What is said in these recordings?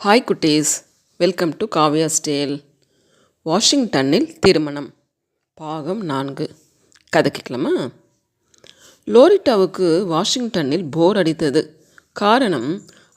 Hi குட்டீஸ், welcome to காவ்யாஸ் Dale. வாஷிங்டனில் திருமணம் பாகம் 4. கதை கேட்கலாமா? லோரிட்டாவுக்கு வாஷிங்டனில் போர் அடித்தது. காரணம்,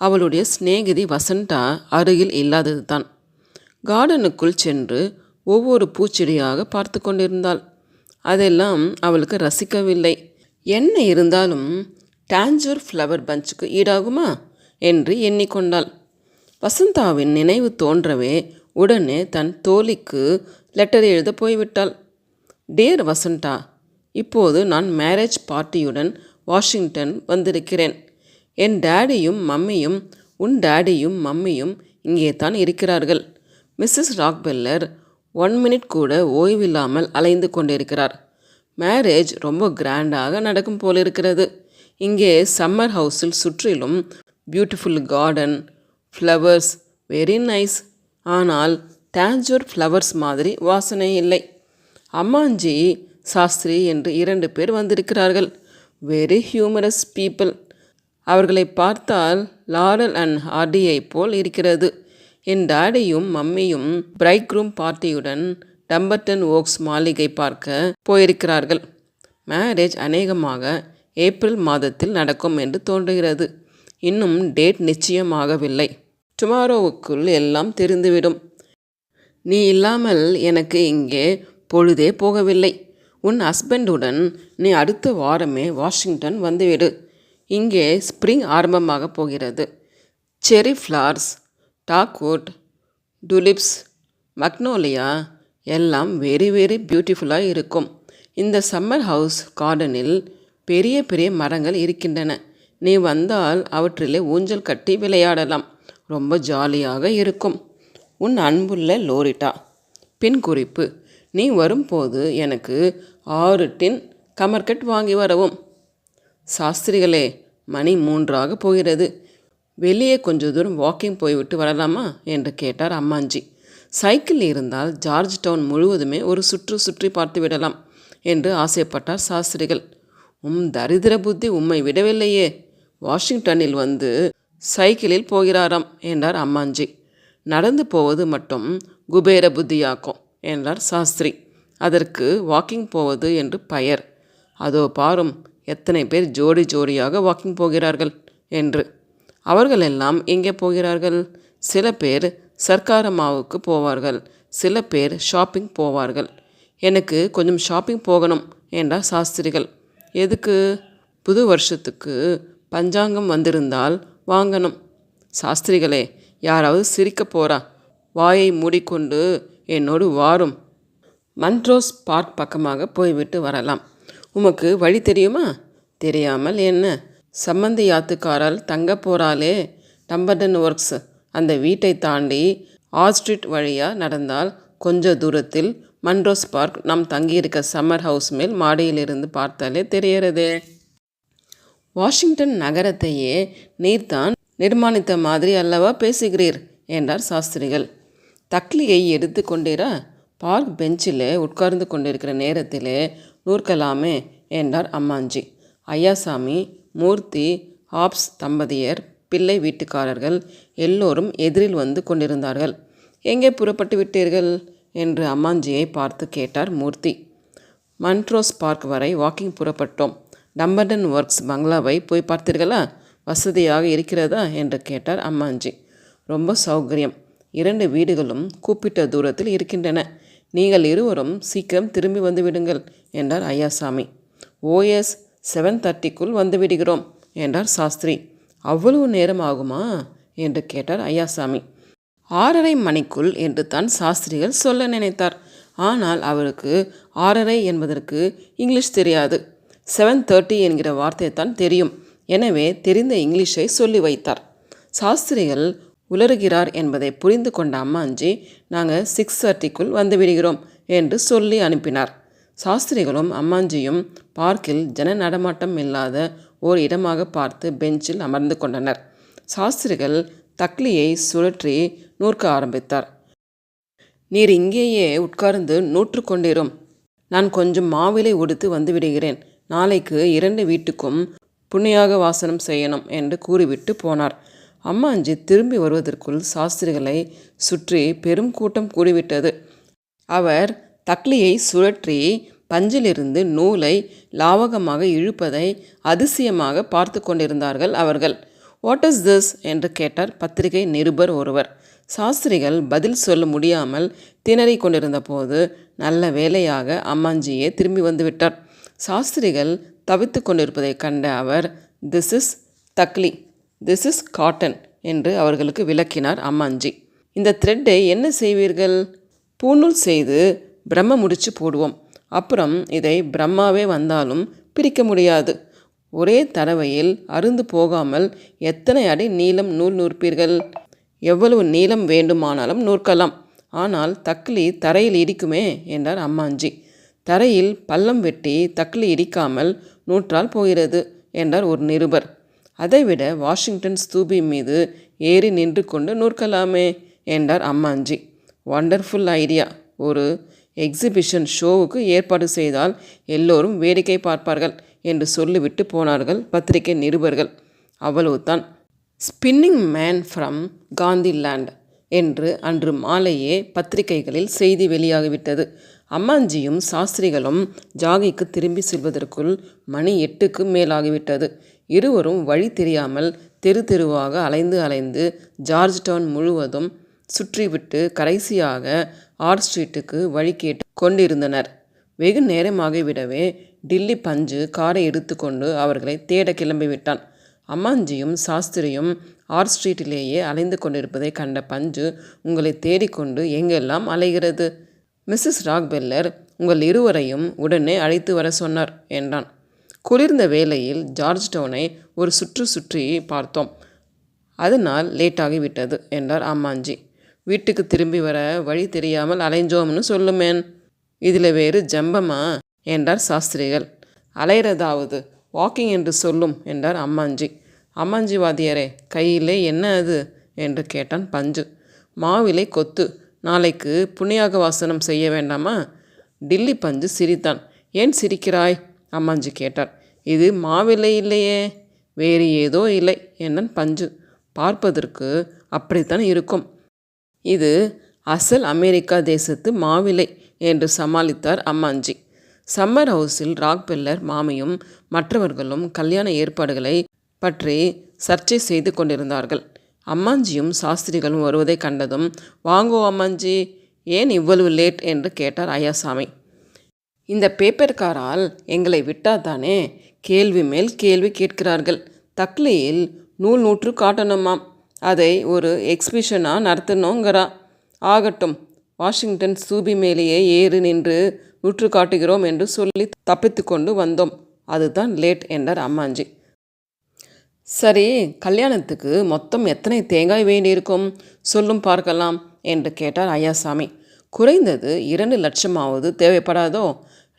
அவளுடைய சிநேகிதி வசந்தா அருகில் இல்லாதது தான். கார்டனுக்குள் சென்று ஒவ்வொரு பூச்செடியாக பார்த்து கொண்டிருந்தாள். அதெல்லாம் அவளுக்கு ரசிக்கவில்லை. என்ன இருந்தாலும் டாஞ்சூர் ஃப்ளவர் பஞ்சுக்கு ஈடாகுமா என்று எண்ணிக்கொண்டாள். வசந்தாவின் நினைவு தோன்றவே உடனே தன் தோழிக்கு லெட்டர் எழுத போய்விட்டாள். டியர் வசந்தா, இப்போது நான் மேரேஜ் பார்ட்டியுடன் வாஷிங்டன் வந்திருக்கிறேன். என் டேடியும் மம்மியும் உன் டேடியும் மம்மியும் இங்கே தான் இருக்கிறார்கள். மிஸ்ஸஸ் ராக்பெல்லர் 1 மினிட் கூட ஓய்வில்லாமல் அலைந்து கொண்டிருக்கிறார். மேரேஜ் ரொம்ப கிராண்டாக நடக்கும் போலிருக்கிறது. இங்கே சம்மர் ஹவுஸில் சுற்றிலும் beautiful garden, flowers, very nice. ஆனால் டாஞ்சூர் ஃப்ளவர்ஸ் மாதிரி வாசனை இல்லை. அம்மாஞ்சி, சாஸ்திரி என்று 2 பேர் வந்திருக்கிறார்கள். Very humorous people. அவர்களை பார்த்தால் லாரல் அண்ட் ஹார்டியை போல் இருக்கிறது. என் டாடியும் மம்மியும் பிரைட் க்ரூம் பார்ட்டியுடன் டம்பர்டன் ஓக்ஸ் மாளிகை பார்க்க போயிருக்கிறார்கள். மேரேஜ் அநேகமாக ஏப்ரல் மாதத்தில் நடக்கும் என்று தோன்றுகிறது. இன்னும் டேட் நிச்சயமாகவில்லை. டுமாரோவுக்குள் எல்லாம் தெரிந்துவிடும். நீ இல்லாமல் எனக்கு இங்கே பொழுதே போகவில்லை. உன் ஹஸ்பண்டுடன் நீ அடுத்த வாரமே வாஷிங்டன் வந்துவிடு. இங்கே ஸ்ப்ரிங் ஆரம்பமாக போகிறது. செரி ஃப்ளவர்ஸ், டாக்வுட், டுலிப்ஸ், மக்னோலியா எல்லாம் வெரி வெரி பியூட்டிஃபுல்லாக இருக்கும். இந்த சம்மர் ஹவுஸ் கார்டனில் பெரிய பெரிய மரங்கள் இருக்கின்றன. நீ வந்தால் அவற்றிலே ஊஞ்சல் கட்டி விளையாடலாம். ரொம்ப ஜாலியாக இருக்கும். உன் அன்புள்ள லோரிட்டா. பின் குறிப்பு: நீ வரும்போது எனக்கு 6 டின் கமர்கட் வாங்கி வரவும். சாஸ்திரிகளே, மணி 3 போகிறது. வெளியே கொஞ்ச தூரம் வாக்கிங் போய்விட்டு வரலாமா என்று கேட்டார் அம்மாஞ்சி. சைக்கிள் இருந்தால் ஜார்ஜ் டவுன் முழுவதுமே ஒரு சுற்றி பார்த்து விடலாம் என்று ஆசைப்பட்டார் சாஸ்திரிகள். தரித்திர புத்தி உம்மை விடவில்லையே. வாஷிங்டனில் வந்து சைக்கிளில் போகிறாராம் என்றார் அம்மாஞ்சி. நடந்து போவது மட்டும் குபேர புத்தியாக்கும் என்றார் சாஸ்திரி. அதற்கு வாக்கிங் போவது என்று பெயர். அதோ பாரும், எத்தனை பேர் ஜோடி ஜோடியாக வாக்கிங் போகிறார்கள் என்று. அவர்களெல்லாம் எங்கே போகிறார்கள்? சில பேர் சர்க்காரமாவுக்கு போவார்கள், சில பேர் ஷாப்பிங் போவார்கள். எனக்கு கொஞ்சம் ஷாப்பிங் போகணும் என்றார் சாஸ்திரிகள். எதுக்கு? புது வருஷத்துக்கு பஞ்சாங்கம் வந்திருந்தால் வாங்கணும். சாஸ்திரிகளே, யாராவது சிரிக்க போறா? வாயை மூடிக்கொண்டு என்னோடு வாரும். மன்ட்ரோஸ் பார்க் பக்கமாக போய்விட்டு வரலாம். உமக்கு வழி தெரியுமா? தெரியாமல் என்ன? சம்மந்தி யாத்துக்காரால் தங்க போகிறாளே டம்பர்டன் ஒர்க்ஸ், அந்த வீட்டை தாண்டி ஆஸ்ட்ரீட் வழியாக நடந்தால் கொஞ்ச தூரத்தில் மன்ட்ரோஸ் பார்க் நாம் தங்கியிருக்க சம்மர் ஹவுஸ் மேல் மாடியிலிருந்து பார்த்தாலே தெரியறதே. வாஷிங்டன் நகரத்தையே நீர்தான் நிர்மாணித்த மாதிரி அல்லவா பேசுகிறீர் என்றார் சாஸ்திரிகள். தக்லியை எடுத்து கொண்டீரா? பார்க் பெஞ்சில் உட்கார்ந்து கொண்டிருக்கிற நேரத்திலே நூற்கலாமே என்றார் அம்மாஞ்சி. ஐயாசாமி, மூர்த்தி, ஹாப்ஸ் தம்பதியர், பிள்ளை வீட்டுக்காரர்கள் எல்லோரும் எதிரில் வந்து கொண்டிருந்தார்கள். எங்கே புறப்பட்டு விட்டீர்கள் என்று அம்மாஞ்சியை பார்த்து கேட்டார் மூர்த்தி. மன்ட்ரோஸ் பார்க் வரை வாக்கிங் புறப்பட்டோம். டம்பர்டன் ஒர்க்ஸ் பங்களாவை போய் பார்த்தீர்களா? வசதியாக இருக்கிறதா என்று கேட்டார் அம்மாஞ்சி. ரொம்ப சௌகரியம். 2 வீடுகளும் கூப்பிட்ட தூரத்தில் இருக்கின்றன. நீங்கள் இருவரும் சீக்கிரம் திரும்பி வந்து விடுங்கள் என்றார் ஐயாசாமி. OS 7:30க்குள் வந்து விடுகிறோம் என்றார் சாஸ்திரி. அவ்வளவு நேரம் ஆகுமா என்று கேட்டார் ஐயாசாமி. 6:30 மணிக்குள் என்று தான் சாஸ்திரிகள் சொல்ல நினைத்தார். ஆனால் அவருக்கு 6:30 என்பதற்கு இங்கிலீஷ் தெரியாது. 7:30 என்கிற வார்த்தை தான் தெரியும். எனவே தெரிந்த இங்கிலீஷை சொல்லி வைத்தார். சாஸ்திரிகள் உளறுகிறார் என்பதை புரிந்து கொண்ட அம்மாஞ்சி, நாங்கள் 6:30க்குள் வந்து விடுகிறோம் என்று சொல்லி அனுப்பினார். சாஸ்திரிகளும் அம்மாஞ்சியும் பார்க்கில் ஜன நடமாட்டம் இல்லாத ஓர் இடமாக பார்த்து பெஞ்சில் அமர்ந்து கொண்டனர். சாஸ்திரிகள் தக்லியை சுழற்றி நூற்க ஆரம்பித்தார். நீர் இங்கேயே உட்கார்ந்து நூற்று கொண்டிரும். நான் கொஞ்சம் மாவிலை உடுத்து வந்து விடுகிறேன். நாளைக்கு 2 வீட்டுக்கும் புண்ணியாக வாசனம் செய்யணும் என்று கூறிவிட்டு போனார். அம்மாஞ்சி திரும்பி வருவதற்குள் சாஸ்திரிகளை சுற்றி பெரும் கூட்டம் கூடிவிட்டது. அவர் தக்லியை சுழற்றி பஞ்சிலிருந்து நூலை லாவகமாக இழுப்பதை அதிசயமாக பார்த்து கொண்டிருந்தார்கள் அவர்கள். வாட் இஸ் திஸ் என்று கேட்டார் பத்திரிகை நிருபர் ஒருவர். சாஸ்திரிகள் பதில் சொல்ல முடியாமல் திணறிக் கொண்டிருந்த போது நல்ல வேளையாக அம்மாஞ்சியே திரும்பி வந்துவிட்டார். சாஸ்திரிகள் தவித்து கொண்டிருப்பதை கண்ட அவர், this is takli, this is cotton என்று அவர்களுக்கு விளக்கினார் அம்மாஞ்சி. இந்த த்ரெட்டை என்ன செய்வீர்கள்? பூநூல் செய்து பிரம்ம முடிச்சு போடுவோம். அப்புறம் இதை பிரம்மாவே வந்தாலும் பிரிக்க முடியாது. ஒரே தடவையில் அருந்து போகாமல் எத்தனை அடி நீளம் நூல் நூற்பீர்கள்? எவ்வளவு நீளம் வேண்டுமானாலும் நூற்கலாம். ஆனால் தக்லி தரையில் இடிக்குமே என்றார் அம்மாஞ்சி. தரையில் பள்ளம் வெட்டி தக்லி இடிக்காமல் நூற்றால் போகிறது என்றார் ஒரு நிருபர். அதைவிட வாஷிங்டன் ஸ்தூபி மீது ஏறி நின்று கொண்டு நூற்கலாமே என்றார் அம்மாஞ்சி. Wonderful idea. ஒரு எக்ஸிபிஷன் ஷோவுக்கு ஏற்பாடு செய்தால் எல்லோரும் வேடிக்கை பார்ப்பார்கள் என்று சொல்லிவிட்டு போனார்கள் பத்திரிகை நிருபர்கள். அவ்வளவுதான். ஸ்பின்னிங் மேன் ஃப்ரம் காந்திலேண்ட் என்று அன்று மாலையே பத்திரிகைகளில் செய்தி வெளியாகிவிட்டது. அம்மாஞ்சியும் சாஸ்திரிகளும் ஜாகிக்கு திரும்பி செல்வதற்குள் மணி 8க்கு மேலாகிவிட்டது. இருவரும் வழி தெரியாமல் தெரு தெருவாக அலைந்து அலைந்து ஜார்ஜ் டவுன் முழுவதும் சுற்றிவிட்டு கடைசியாக ஆர்ட் ஸ்ட்ரீட்டுக்கு வழி கேட்டு கொண்டிருந்தனர். வெகு நேரமாகிவிடவே டில்லி பஞ்சு காரை எடுத்துக்கொண்டு அவர்களை தேட கிளம்பிவிட்டான். அம்மாஞ்சியும் சாஸ்திரியும் ஆர்ட் ஸ்ட்ரீட்டிலேயே அலைந்து கொண்டிருப்பதை கண்ட பஞ்சு, உங்களை தேடிக்கொண்டு எங்கெல்லாம் அலைகிறது? மிஸ்ஸஸ் ராக்பெல்லர் உங்கள் இருவரையும் உடனே அழைத்து வர சொன்னார் என்றான். குளிர்ந்த வேளையில் ஜார்ஜ் டவுனை ஒரு சுற்றி பார்த்தோம். அதனால் லேட்டாகிவிட்டது என்றார் அம்மாஞ்சி. வீட்டுக்கு திரும்பி வர வழி தெரியாமல் அலைஞ்சோம்னு சொல்லுமேன். இதில் வேறு ஜம்பமா என்றார் சாஸ்திரிகள். அலைகிறதாவது வாக்கிங் என்று சொல்லும் என்றார் அம்மாஞ்சி. அம்மாஞ்சி வாத்தியாரே, கையிலே என்ன அது என்று கேட்டான் பஞ்சு. மாவிலை கொத்து. நாளைக்கு புண்ணியாக வாசனம் செய்ய வேண்டாமா? டில்லி பஞ்சு சிரித்தான். ஏன் சிரிக்கிறாய்? அம்மாஞ்சி கேட்டார். இது மாவிலை இல்லையே, வேறு ஏதோ இலை என்றான் பஞ்சு. பார்ப்பதற்கு அப்படித்தான் இருக்கும். இது அசல் அமெரிக்கா தேசத்து மாவிலை என்று சமாளித்தார் அம்மாஞ்சி. சம்மர் ஹவுஸில் ராக்பெல்லர் மாமியும் மற்றவர்களும் கல்யாண ஏற்பாடுகளை பற்றி சர்ச்சை செய்து கொண்டிருந்தார்கள். அம்மாஞ்சியும் சாஸ்திரிகளும் வருவதை கண்டதும், வாங்கோ அம்மாஞ்சி, ஏன் இவ்வளவு லேட் என்று கேட்டார் ஐயாசாமி. இந்த பேப்பர்காரால் எங்களை விட்டாதானே கேள்வி மேல் கேள்வி கேட்கிறார்கள். தக்லியில் நூற்று காட்டணுமாம். அதை ஒரு எக்ஸிபிஷனாக நடத்தணுங்கிறா. ஆகட்டும், வாஷிங்டன் ஸ்தூபி மேலேயே ஏறு நின்று நூற்று காட்டுகிறோம் என்று சொல்லி தப்பித்து கொண்டு வந்தோம். அதுதான் லேட் என்றார் அம்மாஞ்சி. சரி, கல்யாணத்துக்கு மொத்தம் எத்தனை தேங்காய் வேண்டியிருக்கும் சொல்லும் பார்க்கலாம் என்று கேட்டார் ஐயாசாமி. குறைந்தது 2 லட்சமாவது தேவைப்படாதோ?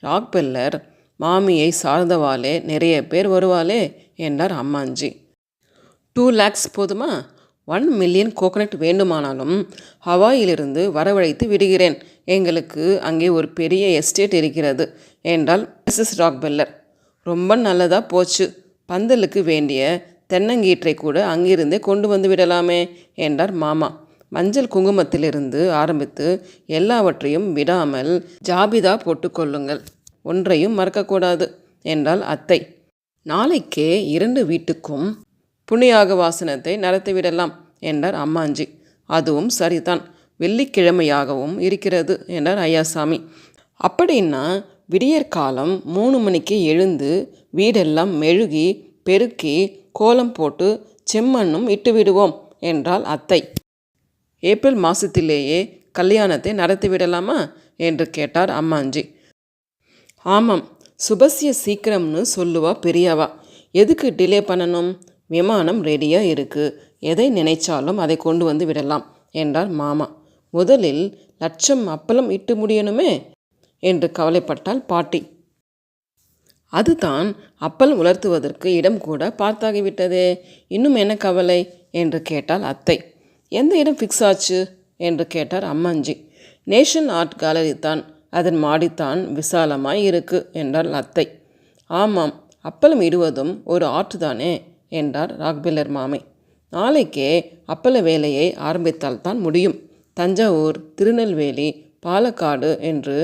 ராக்பெல்லர் மாமியை சார்ந்தவாளே நிறைய பேர் வருவாளே என்றார் அம்மாஞ்சி. 2 lakhs போதுமா? 1 million கோகனட் வேண்டுமானாலும் ஹவாயிலிருந்து வரவழைத்து விடுகிறேன். எங்களுக்கு அங்கே ஒரு பெரிய எஸ்டேட் இருக்கிறது என்றால் மிஸ்ஸஸ் ராக்பெல்லர். ரொம்ப நல்லதா போச்சு. பந்தலுக்கு வேண்டிய தென்னங்கீற்றை கூட அங்கிருந்தே கொண்டு வந்து விடலாமே என்றார் மாமா. மஞ்சள் குங்குமத்திலிருந்து ஆரம்பித்து எல்லாவற்றையும் விடாமல் ஜாபிதா போட்டுக்கொள்ளுங்கள், ஒன்றையும் மறக்கக்கூடாது என்றால் அத்தை. நாளைக்கே 2 வீட்டுக்கும் புண்ணியாக வாசனத்தை நடத்திவிடலாம் என்றார் அம்மாஞ்சி. அதுவும் சரிதான், வெள்ளிக்கிழமையாகவும் இருக்கிறது என்றார் ஐயாசாமி. அப்படின்னா விடியற்காலம் 3 மணிக்கு எழுந்து வீடெல்லாம் மெழுகி பெருக்கி கோலம் போட்டு செம்மண்ணும் இட்டு விடுவோம் என்றால் அத்தை. ஏப்ரல் மாதத்திலேயே கல்யாணத்தை நடத்திவிடலாமா என்று கேட்டார் அம்மாஞ்சி. ஆமாம், சுபசிய சீக்கிரம்னு சொல்லுவா பெரியவா. எதுக்கு டிலே பண்ணணும்? விமானம் ரெடியாக இருக்குது, எதை நினைச்சாலும் அதை கொண்டு வந்து விடலாம் என்றார் மாமா. முதலில் 1,00,000 அப்பளம் இட்டு முடியணுமே என்று கவலைப்பட்டாள் பாட்டி. அதுதான் அப்பளம் உலர்த்துவதற்கு இடம் கூட பார்த்தாகிவிட்டதே, இன்னும் என்ன கவலை என்று கேட்டாள் அத்தை. எந்த இடம் ஃபிக்ஸ் ஆச்சு என்று கேட்டார் அம்மாஞ்சி. நேஷனல் ஆர்ட் கேலரி தான், அதன் மாடித்தான் விசாலமாய் இருக்கு என்றாள் அத்தை. ஆமாம், அப்பளம் இடுவதும் ஒரு ஆர்ட் தானே என்றார் ராக்பெல்லர் மாமை. நாளைக்கே அப்பள வேலையை ஆரம்பித்தால்தான் முடியும். தஞ்சாவூர், திருநெல்வேலி, பாலக்காடு என்று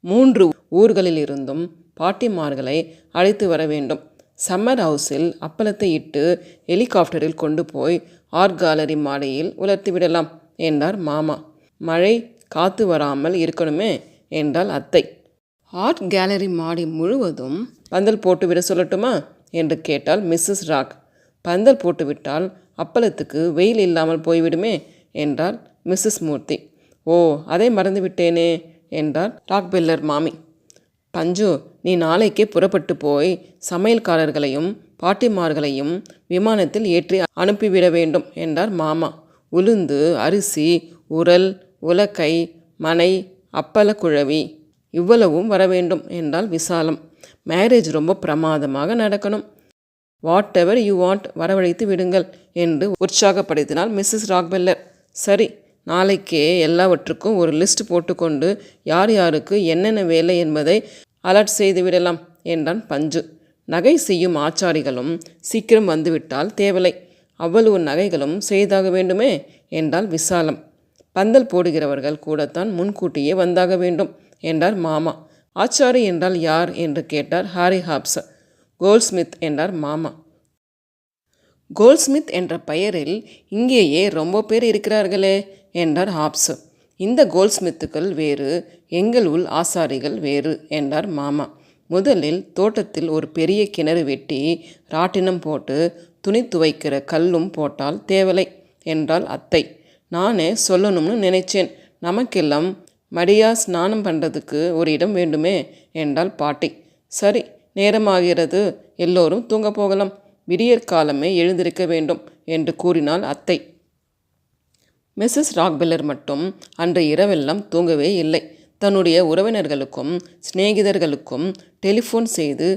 3 ஊர்களிலிருந்தும் பாட்டிமார்களை அழைத்து வர வேண்டும். சம்மர் ஹவுஸில் அப்பளத்தை இட்டு ஹெலிகாப்டரில் கொண்டு போய் ஆர்ட் கேலரி மாடியில் உலர்த்தி விடலாம் என்றார் மாமா. மழை காத்து வராமல் இருக்கணுமே என்றாள் அத்தை. ஆர்ட் கேலரி மாடி முழுவதும் பந்தல் போட்டுவிட சொல்லட்டுமா என்று கேட்டாள் மிஸ்ஸஸ் ராக். பந்தல் போட்டுவிட்டால் அப்பளத்துக்கு வெயில் இல்லாமல் போய்விடுமே என்றாள் மிஸ்ஸஸ் மூர்த்தி. ஓ, அதை மறந்துவிட்டேனே என்றார் ராக்பெல்லர் மாமி. பஞ்சு, நீ நாளைக்கே புறப்பட்டு போய் சமையல்காரர்களையும் பாட்டிமார்களையும் விமானத்தில் ஏற்றி அனுப்பிவிட வேண்டும் என்றார் மாமா. உளுந்து, அரிசி, உரல், உலக்கை, மனை, அப்பள குழவி இவ்வளவும் வர வேண்டும் என்றால் விசாலம். மேரேஜ் ரொம்ப பிரமாதமாக நடக்கணும். வாட் எவர் யூ வாண்ட், வரவழைத்து விடுங்கள் என்று உற்சாகப்படுத்தினாள் மிஸ்ஸஸ் ராக்பெல்லர். சரி, நாளைக்கே எல்லாவற்றுக்கும் ஒரு லிஸ்ட் போட்டுக்கொண்டு யார் யாருக்கு என்னென்ன வேலை என்பதை அலர்ட் செய்து விடலாம் என்றான் பஞ்சு. நகை செய்யும் ஆச்சாரிகளும் சீக்கிரம் வந்துவிட்டால் தேவலை, அவ்வளவு நகைகளும் செய்தாக வேண்டுமே என்றால் விசாலம். பந்தல் போடுகிறவர்கள் கூடத்தான் முன்கூட்டியே வந்தாக வேண்டும் என்றார் மாமா. ஆச்சாரி என்றால் யார் என்று கேட்டார் ஹாரி ஹாப்ஸ். கோல்ட்ஸ்மித் என்றார் மாமா. கோல்ட்ஸ்மித் என்ற பெயரில் இங்கேயே ரொம்ப பேர் இருக்கிறார்களே என்றார் ஹாப்ஸ். இந்த கோல்ட்ஸ்மித்துக்கள் வேறு, எங்கள் உள் ஆசாரிகள் வேறு என்றார் மாமா. முதலில் தோட்டத்தில் ஒரு பெரிய கிணறு வெட்டி ராட்டினம் போட்டு துணி துவைக்கிற கல்லும் போட்டால் தேவலை என்றாள் அத்தை. நானே சொல்லணும்னு நினைச்சேன், நமக்கெல்லாம் மடியா ஸ்நானம் பண்ணுறதுக்கு ஒரு இடம் வேண்டுமே என்றாள் பாட்டி. சரி, நேரமாகிறது, எல்லோரும் தூங்க போகலாம், விடியற்காலமே எழுந்திருக்க வேண்டும் என்று கூறினாள் அத்தை. மிஸ்ஸஸ் ராக்பெல்லர் மட்டும் அன்று இரவெல்லாம் தூங்கவே இல்லை. தன்னுடைய உறவினர்களுக்கும் சிநேகிதர்களுக்கும் டெலிஃபோன் செய்து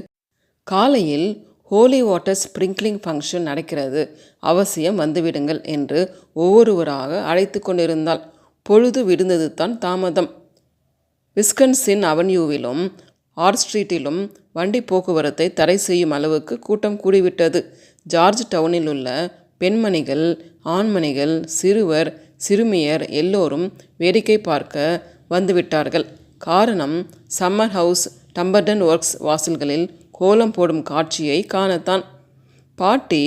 காலையில் ஹோலி வாட்டர் ஸ்ப்ரிங்க்லிங் ஃபங்க்ஷன் நடக்கிறது, அவசியம் வந்துவிடுங்கள் என்று ஒவ்வொருவராக அழைத்து கொண்டிருந்தாள். பொழுது விடுந்தது தான் தாமதம். விஸ்கன்சின் அவென்யூவிலும் ஆர்ட் ஸ்ட்ரீட்டிலும் வண்டி போக்குவரத்தை தடை செய்யும் அளவுக்கு கூட்டம் கூடிவிட்டது. ஜார்ஜ் டவுனில் உள்ள பெண்மணிகள், ஆண்மணிகள், சிறுவர், சிறுமியர் எல்லோரும் வேடிக்கை பார்க்க வந்துவிட்டார்கள். காரணம், சம்மர் ஹவுஸ் டம்பர்டன் ஒர்க்ஸ் வாசல்களில் கோலம் போடும் காட்சியை காணத்தான். பாட்டி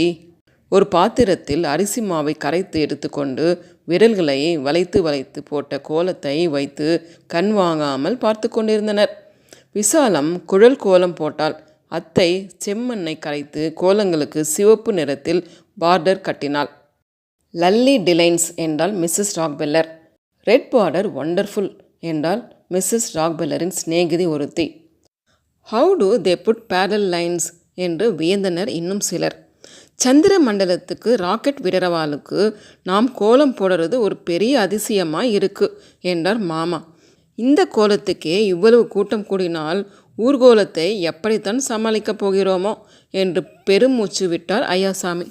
ஒரு பாத்திரத்தில் அரிசி மாவை கரைத்து எடுத்துக்கொண்டு விரல்களை வளைத்து வளைத்து போட்ட கோலத்தை வைத்து கண் வாங்காமல் பார்த்து கொண்டிருந்தனர். விசாலம் குழல் கோலம் போட்டாள். அத்தை செம்மண்ணை கரைத்து கோலங்களுக்கு சிவப்பு நிறத்தில் பார்டர் கட்டினாள். லல்லி டிலைன்ஸ் என்றால் Mrs Rockefeller. Red border wonderful என்றால் மிஸ்ஸஸ் ராக்பெல்லரின் சிநேகிதி ஒருத்தி. How do they put barrel lines என்று வியந்தனர் இன்னும் சிலர். சந்திர மண்டலத்துக்கு ராக்கெட் விடுறவாளுக்கு நாம் கோலம் போடுறது ஒரு பெரிய அதிசயமாய் இருக்கு என்றார் மாமா. இந்த கோலத்துக்கே இவ்வளவு கூட்டம் கூடினால் ஊர்கோலத்தை எப்படித்தான் சமாளிக்கப் போகிறோமோ என்று பெருமூச்சு விட்டார் ஐயாசாமி.